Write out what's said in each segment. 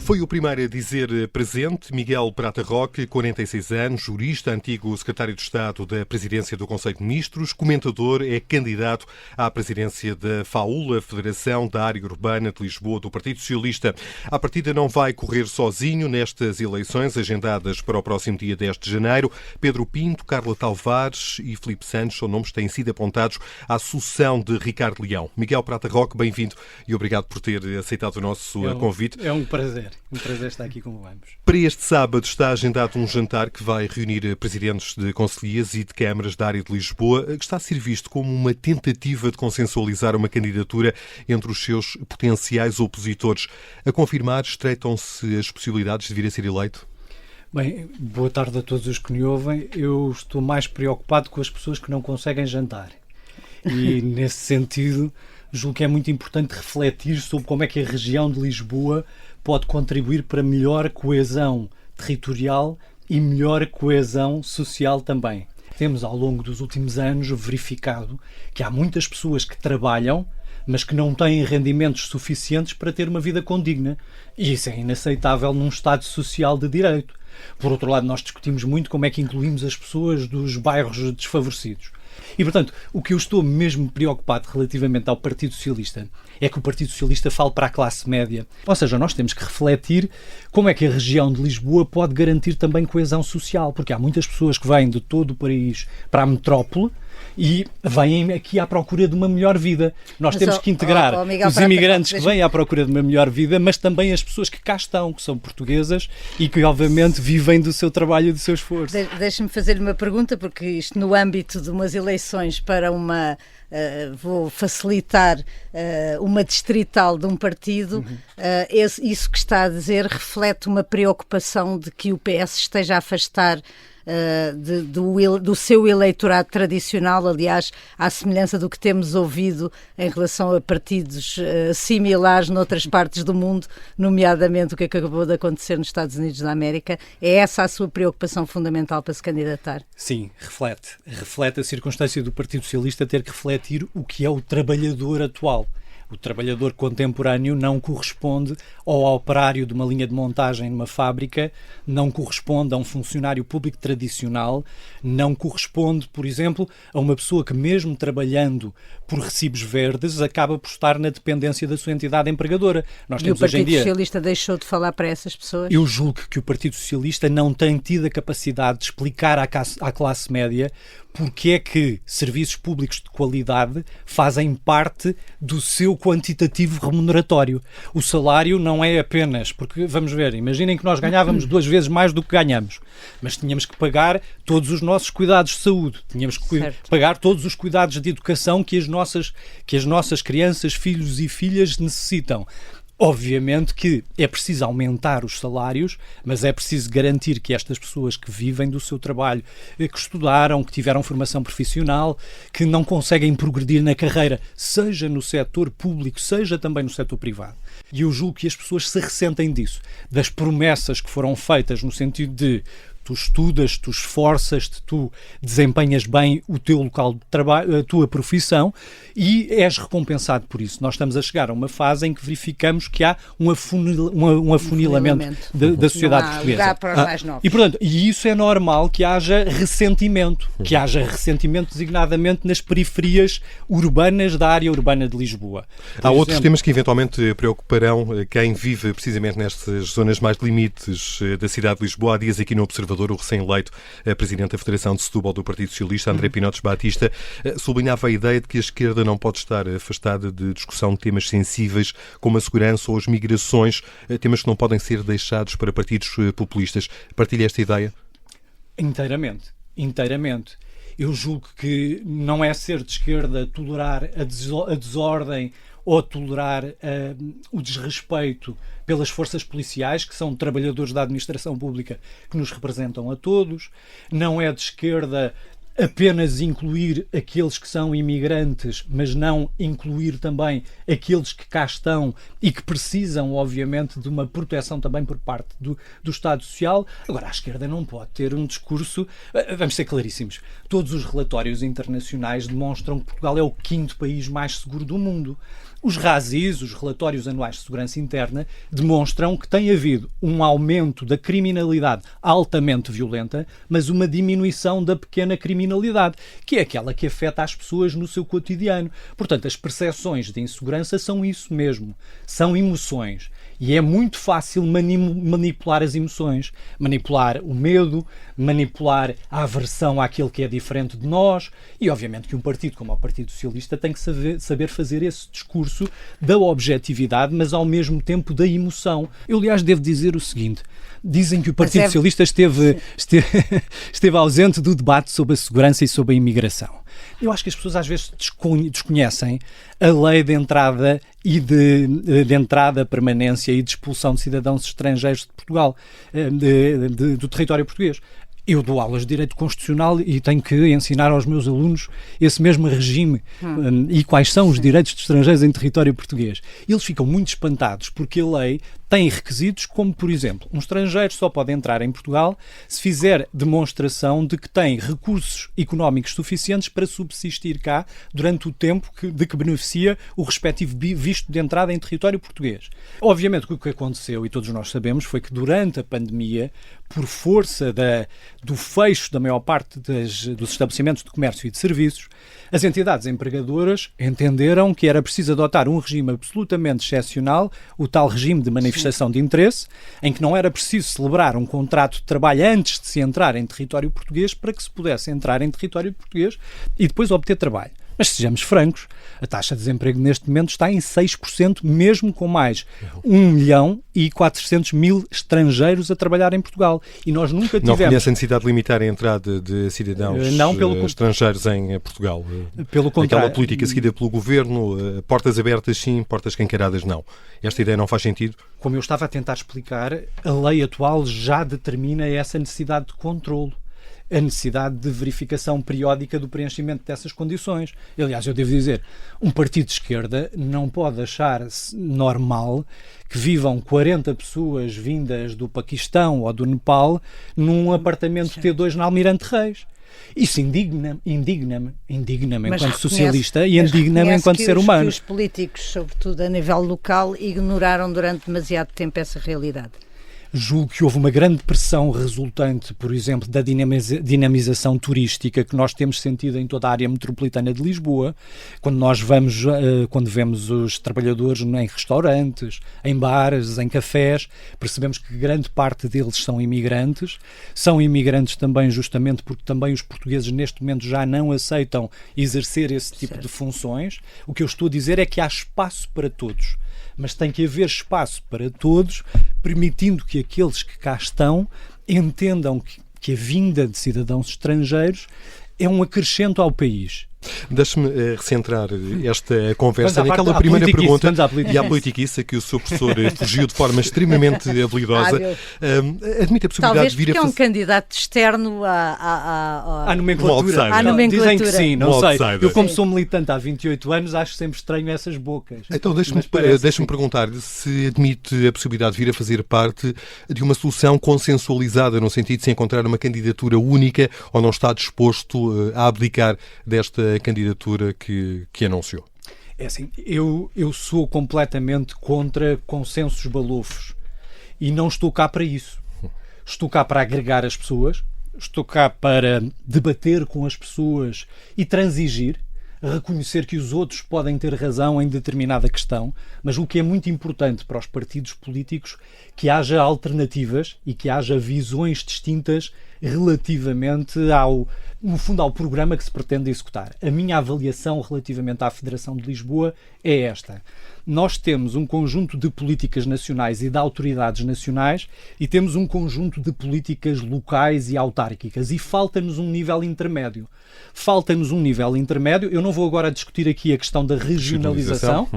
Foi o primeiro a dizer presente Miguel Prata Roque, 46 anos, jurista, antigo secretário de Estado da Presidência do Conselho de Ministros, comentador, é candidato à presidência da FAUL, a Federação da Área Urbana de Lisboa, do Partido Socialista. À partida não vai correr sozinho nestas eleições agendadas para o próximo dia 10 de janeiro. Pedro Pinto, Carla Tavares e Filipe Santos são nomes que têm sido apontados à sucessão de Ricardo Leão. Miguel Prata Roque, bem-vindo e obrigado por ter aceitado o nosso convite. É um prazer estar aqui com ambos. Para este sábado está agendado um jantar que vai reunir presidentes de concelhias e de câmaras da área de Lisboa, que está a ser visto como uma tentativa de consensualizar uma candidatura entre os seus potenciais opositores. A confirmar, estreitam-se as possibilidades de vir a ser eleito? Bem, boa tarde a todos os que me ouvem. Eu estou mais preocupado com as pessoas que não conseguem jantar. E, nesse sentido, julgo que é muito importante refletir sobre como é que a região de Lisboa pode contribuir para melhor coesão territorial e melhor coesão social também. Temos, ao longo dos últimos anos, verificado que há muitas pessoas que trabalham, mas que não têm rendimentos suficientes para ter uma vida condigna. E isso é inaceitável num Estado social de direito. Por outro lado, nós discutimos muito como é que incluímos as pessoas dos bairros desfavorecidos. E, portanto, o que eu estou mesmo preocupado relativamente ao Partido Socialista é que o Partido Socialista fale para a classe média. Ou seja, nós temos que refletir como é que a região de Lisboa pode garantir também coesão social, porque há muitas pessoas que vêm de todo o país para a metrópole e vêm aqui à procura de uma melhor vida. Nós temos que integrar os imigrantes que vêm à procura de uma melhor vida, mas também as pessoas que cá estão, que são portuguesas e que, obviamente, vivem do seu trabalho e do seu esforço. Deixa-me fazer-lhe uma pergunta, porque isto no âmbito de umas eleições para uma... vou facilitar uma distrital de um partido, isso que está a dizer reflete uma preocupação de que o PS esteja a afastar do seu eleitorado tradicional, aliás, à semelhança do que temos ouvido em relação a partidos similares noutras partes do mundo, nomeadamente o que acabou de acontecer nos Estados Unidos da América. É essa a sua preocupação fundamental para se candidatar? Sim, reflete a circunstância do Partido Socialista ter que refletir o que é o trabalhador atual. O trabalhador contemporâneo não corresponde ao operário de uma linha de montagem numa fábrica, não corresponde a um funcionário público tradicional, não corresponde, por exemplo, a uma pessoa que, mesmo trabalhando por recibos verdes, acaba por estar na dependência da sua entidade empregadora. Nós temos, e o Partido Socialista deixou de falar para essas pessoas? Eu julgo que o Partido Socialista não tem tido a capacidade de explicar à classe média porque é que serviços públicos de qualidade fazem parte do seu quantitativo remuneratório. O salário não é apenas, porque, vamos ver, imaginem que nós ganhávamos 2 vezes mais do que ganhamos, mas tínhamos que pagar todos os nossos cuidados de saúde, tínhamos que pagar todos os cuidados de educação que as nossas crianças, filhos e filhas necessitam. Obviamente que é preciso aumentar os salários, mas é preciso garantir que estas pessoas que vivem do seu trabalho, que estudaram, que tiveram formação profissional, que não conseguem progredir na carreira, seja no setor público, seja também no setor privado. E eu julgo que as pessoas se ressentem disso, das promessas que foram feitas no sentido de tu estudas, tu esforças-te, tu desempenhas bem o teu local de trabalho, a tua profissão e és recompensado por isso. Nós estamos a chegar a uma fase em que verificamos que há um afunilamento da sociedade portuguesa. Para os mais novos. E, portanto, isso é normal que haja ressentimento designadamente nas periferias urbanas da área urbana de Lisboa. Há outros temas que eventualmente preocuparão quem vive precisamente nestas zonas mais limites da cidade de Lisboa. Há dias aqui no Observador, o recém-eleito presidente da Federação de Setúbal do Partido Socialista, André Pinotes Batista, sublinhava a ideia de que a esquerda não pode estar afastada de discussão de temas sensíveis como a segurança ou as migrações, temas que não podem ser deixados para partidos populistas. Partilha esta ideia? Inteiramente. Eu julgo que não é ser de esquerda tolerar a desordem ou tolerar o desrespeito pelas forças policiais, que são trabalhadores da administração pública que nos representam a todos. Não é de esquerda apenas incluir aqueles que são imigrantes, mas não incluir também aqueles que cá estão e que precisam, obviamente, de uma proteção também por parte do Estado Social. Agora, a esquerda não pode ter um discurso... Vamos ser claríssimos. Todos os relatórios internacionais demonstram que Portugal é o 5º país mais seguro do mundo. Os RASIs, os relatórios anuais de segurança interna, demonstram que tem havido um aumento da criminalidade altamente violenta, mas uma diminuição da pequena criminalidade, que é aquela que afeta as pessoas no seu cotidiano. Portanto, as percepções de insegurança são isso mesmo, são emoções. E é muito fácil manipular as emoções, manipular o medo, manipular a aversão àquilo que é diferente de nós, e obviamente que um partido como o Partido Socialista tem que saber fazer esse discurso da objetividade, mas ao mesmo tempo da emoção. Eu, aliás, devo dizer o seguinte: dizem que o Partido Socialista esteve ausente do debate sobre a segurança e sobre a imigração. Eu acho que as pessoas às vezes desconhecem a lei de entrada e de entrada, permanência e de expulsão de cidadãos estrangeiros de Portugal, do território português. Eu dou aulas de Direito Constitucional e tenho que ensinar aos meus alunos esse mesmo regime e quais são os direitos de estrangeiros em território português. Eles ficam muito espantados porque a lei tem requisitos como, por exemplo, um estrangeiro só pode entrar em Portugal se fizer demonstração de que tem recursos económicos suficientes para subsistir cá durante o tempo de que beneficia o respectivo visto de entrada em território português. Obviamente que o que aconteceu, e todos nós sabemos, foi que durante a pandemia, por força do fecho da maior parte dos estabelecimentos de comércio e de serviços, as entidades empregadoras entenderam que era preciso adotar um regime absolutamente excepcional, o tal regime de manifestação de interesse, em que não era preciso celebrar um contrato de trabalho antes de se entrar em território português para que se pudesse entrar em território português e depois obter trabalho. Mas sejamos francos, a taxa de desemprego neste momento está em 6%, mesmo com mais 1.400.000 estrangeiros a trabalhar em Portugal. E nós nunca tivemos... Não conhece a necessidade de limitar a entrada de cidadãos estrangeiros em Portugal? Pelo contrário. Aquela política seguida pelo Governo, portas abertas sim, portas escancaradas não. Esta ideia não faz sentido? Como eu estava a tentar explicar, a lei atual já determina essa necessidade de controlo, a necessidade de verificação periódica do preenchimento dessas condições. Aliás, eu devo dizer, um partido de esquerda não pode achar normal que vivam 40 pessoas vindas do Paquistão ou do Nepal num apartamento T2 na Almirante Reis. Isso indigna-me enquanto socialista e indigna-me enquanto ser humano. Que os políticos, sobretudo a nível local, ignoraram durante demasiado tempo essa realidade. Julgo que houve uma grande pressão resultante, por exemplo, da dinamização turística que nós temos sentido em toda a área metropolitana de Lisboa, quando vemos os trabalhadores em restaurantes, em bares, em cafés, percebemos que grande parte deles são imigrantes também justamente porque também os portugueses neste momento já não aceitam exercer esse tipo de funções. O que eu estou a dizer é que há espaço para todos, mas tem que haver espaço para todos, permitindo que aqueles que cá estão entendam que a vinda de cidadãos estrangeiros é um acrescento ao país. Deixe-me recentrar esta conversa naquela primeira pergunta e à politiquice que o seu professor fugiu de forma extremamente habilidosa. Admite a possibilidade talvez de vir a fazer... um candidato externo à nomenclatura. Dizem que sim, não sei. Eu, como sou militante há 28 anos, acho sempre estranho essas bocas. Então deixe-me perguntar se admite a possibilidade de vir a fazer parte de uma solução consensualizada, no sentido de se encontrar uma candidatura única, ou não está disposto a abdicar desta candidatura que anunciou? É assim, eu sou completamente contra consensos balofos e não estou cá para isso. Estou cá para agregar as pessoas, estou cá para debater com as pessoas e transigir, reconhecer que os outros podem ter razão em determinada questão, mas o que é muito importante para os partidos políticos que haja alternativas e que haja visões distintas relativamente no fundo, ao programa que se pretende executar. A minha avaliação relativamente à Federação de Lisboa é esta. Nós temos um conjunto de políticas nacionais e de autoridades nacionais e temos um conjunto de políticas locais e autárquicas e falta-nos um nível intermédio. Eu não vou agora discutir aqui a questão da regionalização,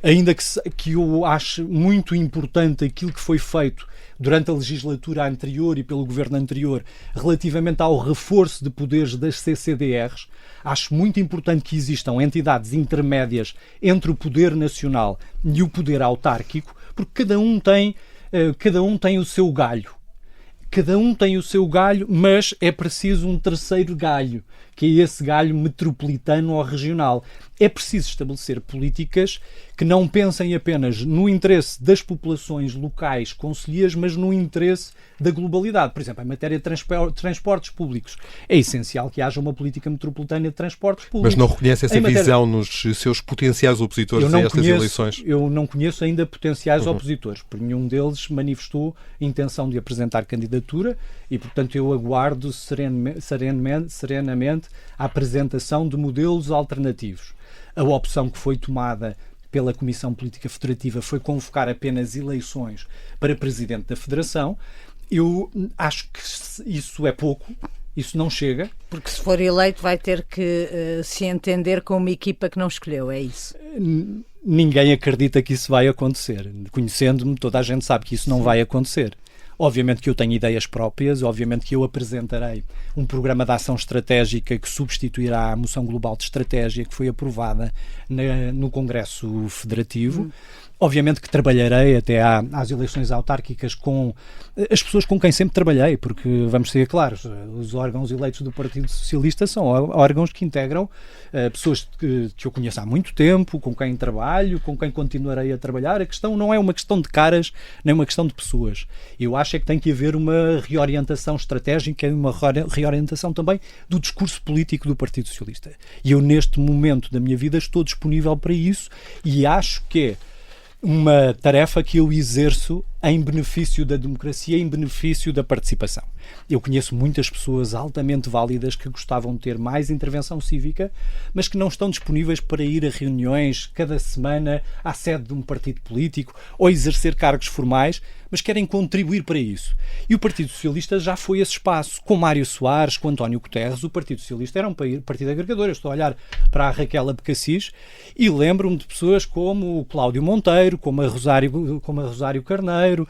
ainda que eu acho muito importante aquilo que foi feito durante a legislatura anterior e pelo governo anterior relativamente ao reforço de poderes das CCDRs. Acho muito importante que existam entidades intermédias entre o poder nacional e o poder autárquico, porque cada um tem o seu galho. Mas é preciso um terceiro galho, que é esse galho metropolitano ou regional. É preciso estabelecer políticas que não pensem apenas no interesse das populações locais concelhias, mas no interesse da globalidade. Por exemplo, em matéria de transportes públicos, é essencial que haja uma política metropolitana de transportes públicos. Mas não reconhece essa visão nos seus potenciais opositores a estas eleições? Eu não conheço ainda potenciais opositores, porque nenhum deles manifestou intenção de apresentar candidatura e, portanto, eu aguardo serenamente a apresentação de modelos alternativos. A opção que foi tomada pela Comissão Política Federativa foi convocar apenas eleições para Presidente da Federação. Eu acho que isso é pouco, isso não chega. Porque se for eleito vai ter que se entender com uma equipa que não escolheu, é isso? Ninguém acredita que isso vai acontecer. Conhecendo-me, toda a gente sabe que isso não vai acontecer. Obviamente que eu tenho ideias próprias, obviamente que eu apresentarei um programa de ação estratégica que substituirá a moção global de estratégia que foi aprovada no Congresso Federativo. Obviamente que trabalharei até às eleições autárquicas com as pessoas com quem sempre trabalhei, porque, vamos ser claros, os órgãos eleitos do Partido Socialista são órgãos que integram pessoas que eu conheço há muito tempo, com quem trabalho, com quem continuarei a trabalhar. A questão não é uma questão de caras, nem uma questão de pessoas. Eu acho é que tem que haver uma reorientação estratégica e uma reorientação também do discurso político do Partido Socialista. E eu, neste momento da minha vida, estou disponível para isso e acho que é uma tarefa que eu exerço em benefício da democracia, em benefício da participação. Eu conheço muitas pessoas altamente válidas que gostavam de ter mais intervenção cívica, mas que não estão disponíveis para ir a reuniões cada semana à sede de um partido político ou exercer cargos formais, mas querem contribuir para isso. E o Partido Socialista já foi esse espaço. Com Mário Soares, com António Guterres, o Partido Socialista era um partido agregador. Eu estou a olhar para a Raquel Abcacis e lembro-me de pessoas como o Cláudio Monteiro, como a Rosário Carneiro,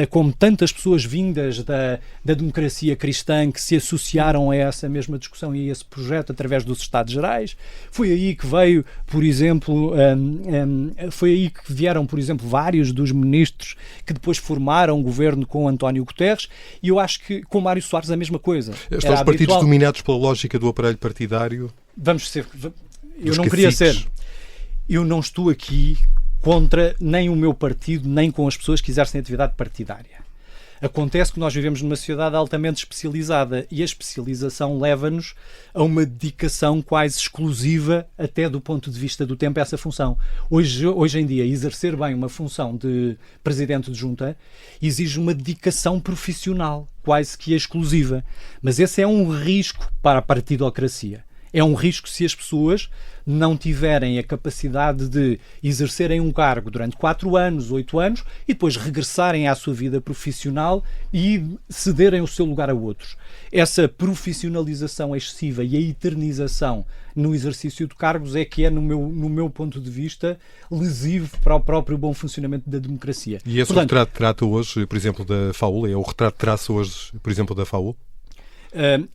como tantas pessoas vindas da democracia cristã que se associaram a essa mesma discussão e a esse projeto através dos Estados Gerais. Foi aí que veio, por exemplo, vieram, por exemplo, vários dos ministros que depois formaram um governo com António Guterres, e eu acho que com Mário Soares a mesma coisa. Estão os partidos dominados pela lógica do aparelho partidário? Eu não queria ser. Eu não estou aqui contra nem o meu partido, nem com as pessoas que exercem atividade partidária. Acontece que nós vivemos numa sociedade altamente especializada e a especialização leva-nos a uma dedicação quase exclusiva, até do ponto de vista do tempo, a essa função. Hoje em dia, exercer bem uma função de presidente de junta exige uma dedicação profissional, quase que exclusiva. Mas esse é um risco para a partidocracia. É um risco se as pessoas não tiverem a capacidade de exercerem um cargo durante 4 anos, 8 anos e depois regressarem à sua vida profissional e cederem o seu lugar a outros. Essa profissionalização excessiva e a eternização no exercício de cargos é que é, no meu ponto de vista, lesivo para o próprio bom funcionamento da democracia. E esse retrato trata hoje, por exemplo, da FAUL? É o retrato que traça hoje, por exemplo, da FAUL?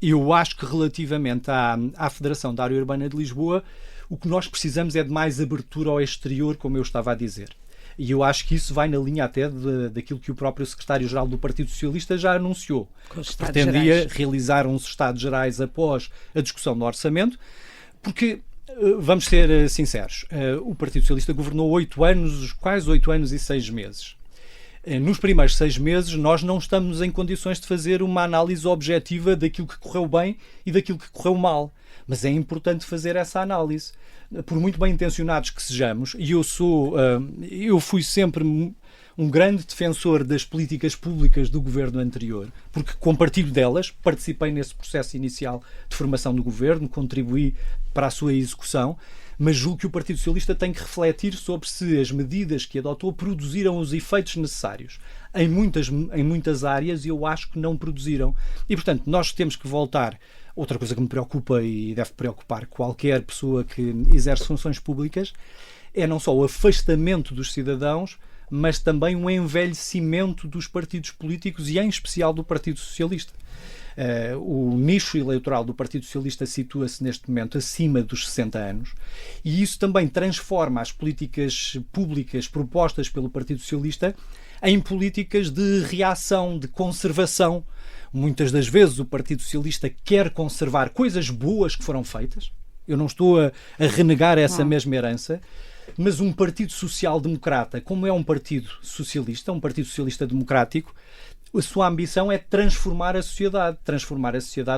Eu acho que relativamente à Federação da Área Urbana de Lisboa, o que nós precisamos é de mais abertura ao exterior, como eu estava a dizer. E eu acho que isso vai na linha até daquilo que o próprio secretário-geral do Partido Socialista já anunciou. Pretendia realizar uns Estados Gerais após a discussão do orçamento, porque, vamos ser sinceros, o Partido Socialista governou 8 anos, quase 8 anos e 6 meses. Nos primeiros 6 meses nós não estamos em condições de fazer uma análise objetiva daquilo que correu bem e daquilo que correu mal. Mas é importante fazer essa análise. Por muito bem intencionados que sejamos, e eu fui sempre um grande defensor das políticas públicas do governo anterior, porque com partido delas participei nesse processo inicial de formação do governo, contribuí para a sua execução, mas julgo que o Partido Socialista tem que refletir sobre se as medidas que adotou produziram os efeitos necessários. Em muitas áreas eu acho que não produziram. E, portanto, nós temos que voltar. Outra coisa que me preocupa e deve preocupar qualquer pessoa que exerce funções públicas é não só o afastamento dos cidadãos, mas também um envelhecimento dos partidos políticos e, em especial, do Partido Socialista. O nicho eleitoral do Partido Socialista situa-se neste momento acima dos 60 anos e isso também transforma as políticas públicas propostas pelo Partido Socialista em políticas de reação, de conservação. Muitas das vezes o Partido Socialista quer conservar coisas boas que foram feitas, Eu não estou a renegar essa mesma herança, mas um partido social-democrata, como é um partido socialista democrático, a sua ambição é transformar a sociedade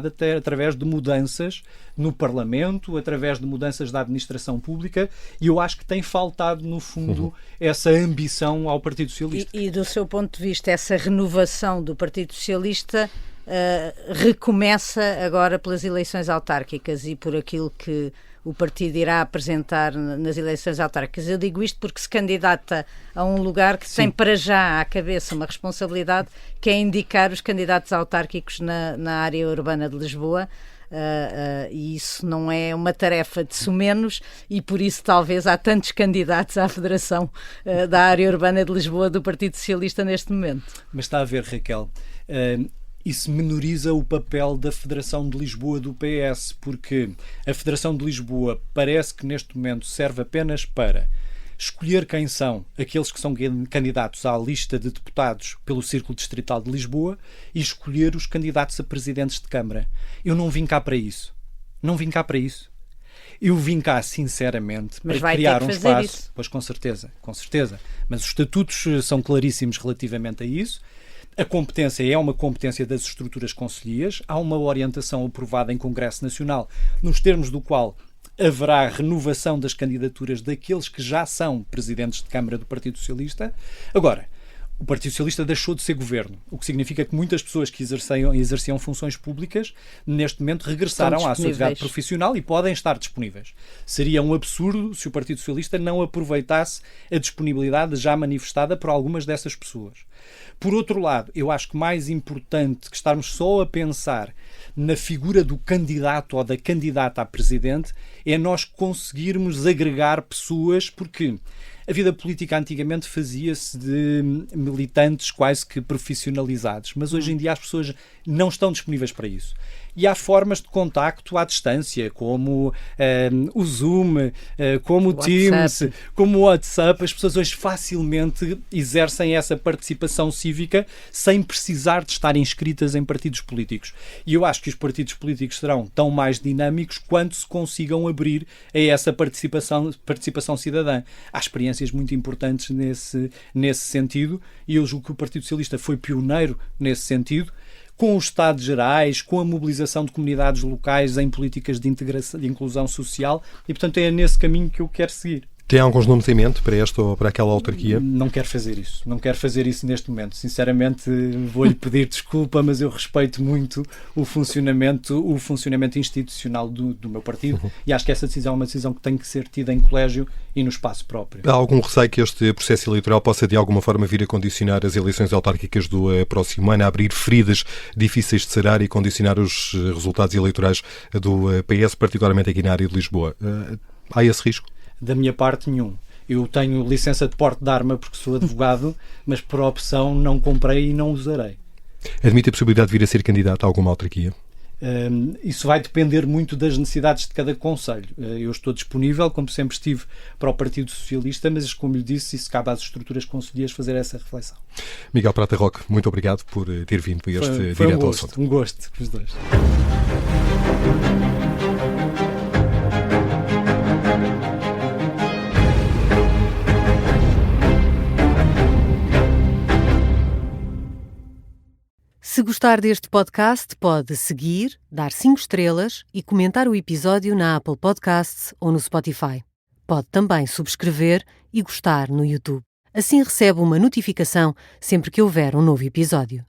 até através de mudanças no Parlamento, através de mudanças da administração pública, e eu acho que tem faltado, no fundo, essa ambição ao Partido Socialista. E do seu ponto de vista, essa renovação do Partido Socialista recomeça agora pelas eleições autárquicas e por aquilo que o partido irá apresentar nas eleições autárquicas. Eu digo isto porque se candidata a um lugar que tem para já à cabeça uma responsabilidade, que é indicar os candidatos autárquicos na área urbana de Lisboa. E isso não é uma tarefa de sumenos, e por isso talvez há tantos candidatos à Federação da área urbana de Lisboa do Partido Socialista neste momento. Mas está a ver, Raquel, isso menoriza o papel da Federação de Lisboa do PS, porque a Federação de Lisboa parece que neste momento serve apenas para escolher quem são aqueles que são candidatos à lista de deputados pelo Círculo Distrital de Lisboa e escolher os candidatos a presidentes de Câmara. Eu não vim cá para isso. Eu vim cá, sinceramente, para criar um espaço. Isso. Pois, com certeza. Mas os estatutos são claríssimos relativamente a isso. A competência é uma competência das estruturas concelhias. Há uma orientação aprovada em Congresso Nacional, nos termos do qual haverá renovação das candidaturas daqueles que já são presidentes de Câmara do Partido Socialista. Agora, o Partido Socialista deixou de ser governo, o que significa que muitas pessoas que exerciam funções públicas, neste momento regressaram à sua atividade profissional e podem estar disponíveis. Seria um absurdo se o Partido Socialista não aproveitasse a disponibilidade já manifestada por algumas dessas pessoas. Por outro lado, eu acho que mais importante que estarmos só a pensar na figura do candidato ou da candidata a presidente é nós conseguirmos agregar pessoas, porque a vida política antigamente fazia-se de militantes quase que profissionalizados, mas hoje em dia as pessoas não estão disponíveis para isso. E há formas de contacto à distância, como o Zoom, como o Teams, como o WhatsApp. As pessoas hoje facilmente exercem essa participação cívica sem precisar de estar inscritas em partidos políticos. E eu acho que os partidos políticos serão tão mais dinâmicos quanto se consigam abrir a essa participação cidadã. Há experiências muito importantes nesse sentido, e eu julgo que o Partido Socialista foi pioneiro nesse sentido, com os Estados Gerais, com a mobilização de comunidades locais em políticas de integração, de inclusão social, e portanto é nesse caminho que eu quero seguir. Tem alguns nomes em mente para esta ou para aquela autarquia? Não quero fazer isso neste momento. Sinceramente, vou-lhe pedir desculpa, mas eu respeito muito o funcionamento institucional do meu partido, e acho que essa decisão é uma decisão que tem que ser tida em colégio e no espaço próprio. Há algum receio que este processo eleitoral possa de alguma forma vir a condicionar as eleições autárquicas do próximo ano, a abrir feridas difíceis de sarar e condicionar os resultados eleitorais do PS, particularmente aqui na área de Lisboa? Há esse risco? Da minha parte, nenhum. Eu tenho licença de porte de arma porque sou advogado, mas por opção não comprei e não usarei. Admite a possibilidade de vir a ser candidato a alguma autarquia? Isso vai depender muito das necessidades de cada concelho. Eu estou disponível, como sempre estive, para o Partido Socialista, mas, como lhe disse, isso cabe às estruturas concelhias fazer essa reflexão. Miguel Prata Roque, muito obrigado por ter vindo para este Direto ao Assunto. Um gosto, os dois. Se gostar deste podcast, pode seguir, dar 5 estrelas e comentar o episódio na Apple Podcasts ou no Spotify. Pode também subscrever e gostar no YouTube. Assim recebe uma notificação sempre que houver um novo episódio.